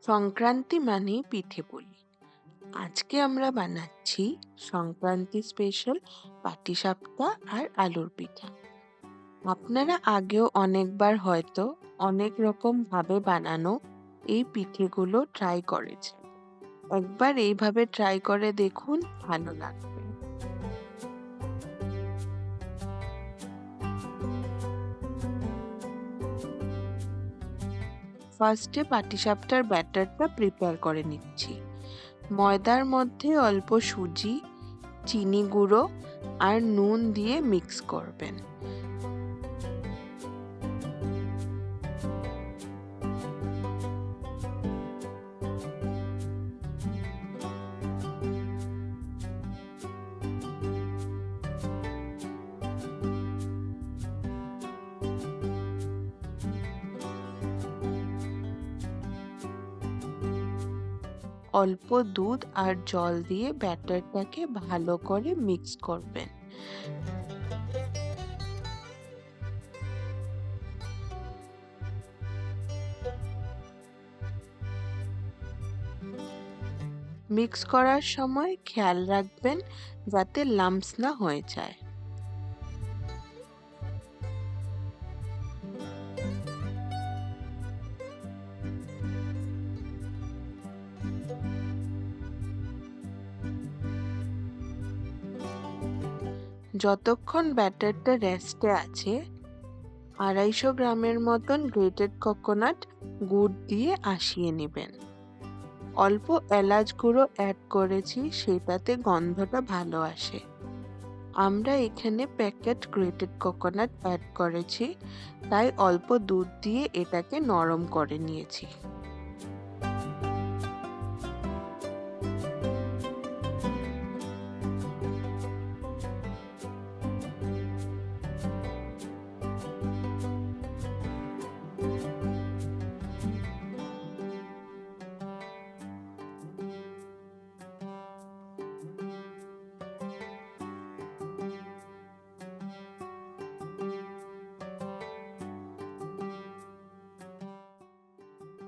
সংক্রান্তি মানেই পিঠে পুলি। আজকে আমরা বানাচ্ছি সংক্রান্তি স্পেশাল পাটিসাপটা আর আলুর পিঠা। আপনারা আগেও অনেকবার হয়তো অনেক রকম ভাবে বানানো এই পিঠেগুলো ট্রাই করেছেন। একবার এইভাবে ট্রাই করে দেখুন, ভালো লাগবে। ফার্স্টে পাটিসাপটার ব্যাটারটা প্রিপেয়ার করে নিচ্ছি। ময়দার মধ্যে অল্প সুজি, চিনি গুঁড়ো আর নুন দিয়ে মিক্স করবেন। অল্প দুধ আর জল দিয়ে ব্যাটারটাকে ভালো করে মিক্স করবেন। মিক্স করার সময় খেয়াল রাখবেন যাতে লাম্পস না হয়ে যায়। যতক্ষণ ব্যাটারটা রেস্টে আছে, 250 গ্রামের মতন গ্রেটেড কোকোনাট গুড় দিয়ে আশিয়ে নেবেন। অল্প এলাচ গুঁড়ো অ্যাড করেছি, সেটাতে গন্ধটা ভালো আসে। আমরা এখানে প্যাকেট গ্রেটেড কোকোনাট অ্যাড করেছি, তাই অল্প দুধ দিয়ে এটাকে নরম করে নিয়েছি।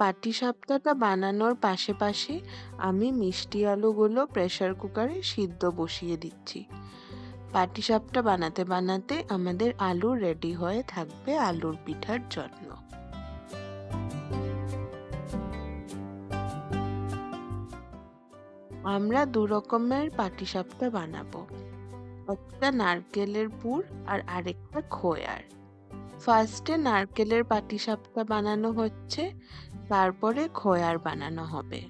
পাটিসাপটাটা বানানোর পাশে আমি মিষ্টি আলুগুলো প্রেসার কুকারে সিদ্ধ বসিয়ে দিচ্ছি। পাটিসাপটা বানাতে আমাদের আলু রেডি হয়ে থাকবে আলুর পিঠার জন্য। আমরা দু রকমের পাটিসাপটা বানাবো, একটা নারকেলের পুর আর আরেকটা খোয়ার। ফার্স্টে নারকেলের পাটিসাপটা বানানো হচ্ছে, তারপরে খোয়ার বানানো হবে।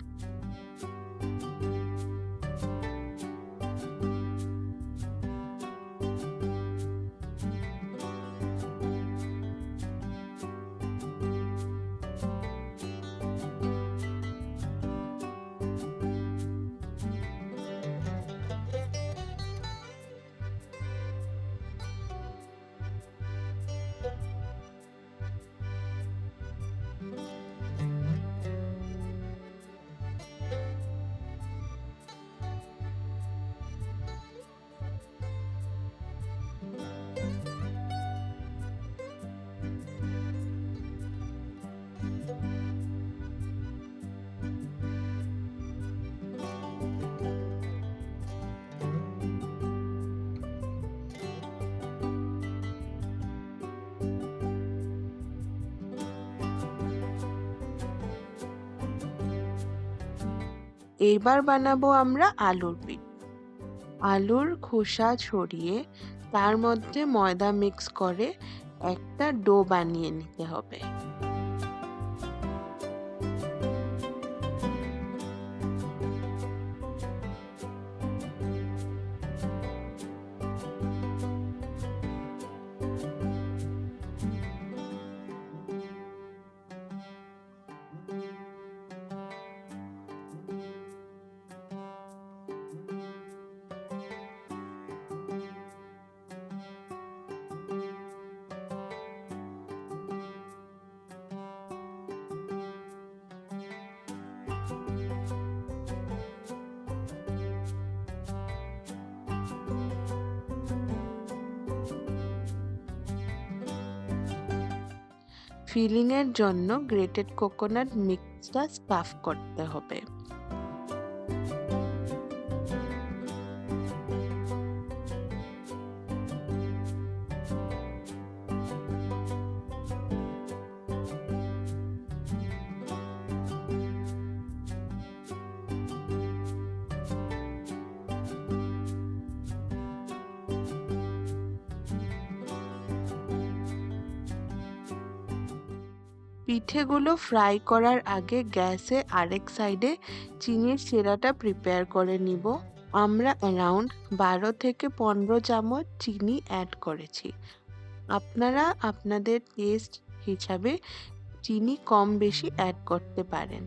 এইবার বানাবো আমরা আলুর পিঠা। আলুর খোসা ছড়িয়ে তার মধ্যে ময়দা মিক্স করে একটা ডো বানিয়ে নিতে হবে। ফিলিংয়ের জন্য গ্রেটেড কোকোনাট মিক্স মাছটা স্টাফ করতে হবে। পিঠেগুলো ফ্রাই করার আগে গ্যাসে আরেক সাইডে চিনির শিরাটা প্রিপেয়ার করে নিব। আমরা অ্যারাউন্ড 12 থেকে 15 চামচ চিনি অ্যাড করেছি। আপনারা আপনাদের টেস্ট হিসাবে চিনি কম বেশি অ্যাড করতে পারেন।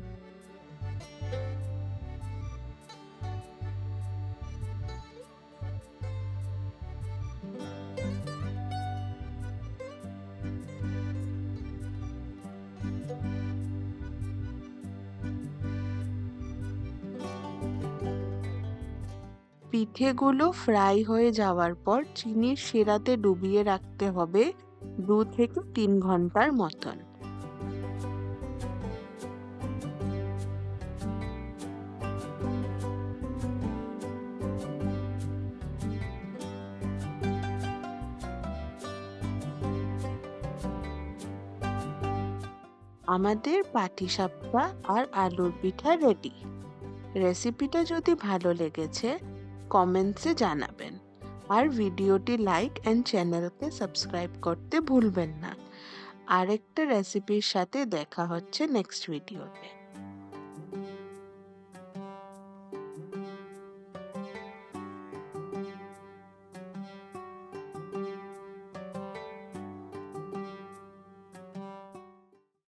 পিঠেগুলো ফ্রাই হয়ে যাওয়ার পর চিনির শিরাতে ডুবিয়ে রাখতে হবে 2 থেকে 3 ঘন্টার মতন। আমাদের পাটিসাপটা আর আলুর পিঠা রেডি। রেসিপিটা যদি ভালো লেগেছে কমেন্টসে জানাবেন, আর ভিডিওটি লাইক অ্যান্ড চ্যানেলকে সাবস্ক্রাইব করতে ভুলবেন না। আরেকটা রেসিপির সাথে দেখা হচ্ছে নেক্সট ভিডিওতে।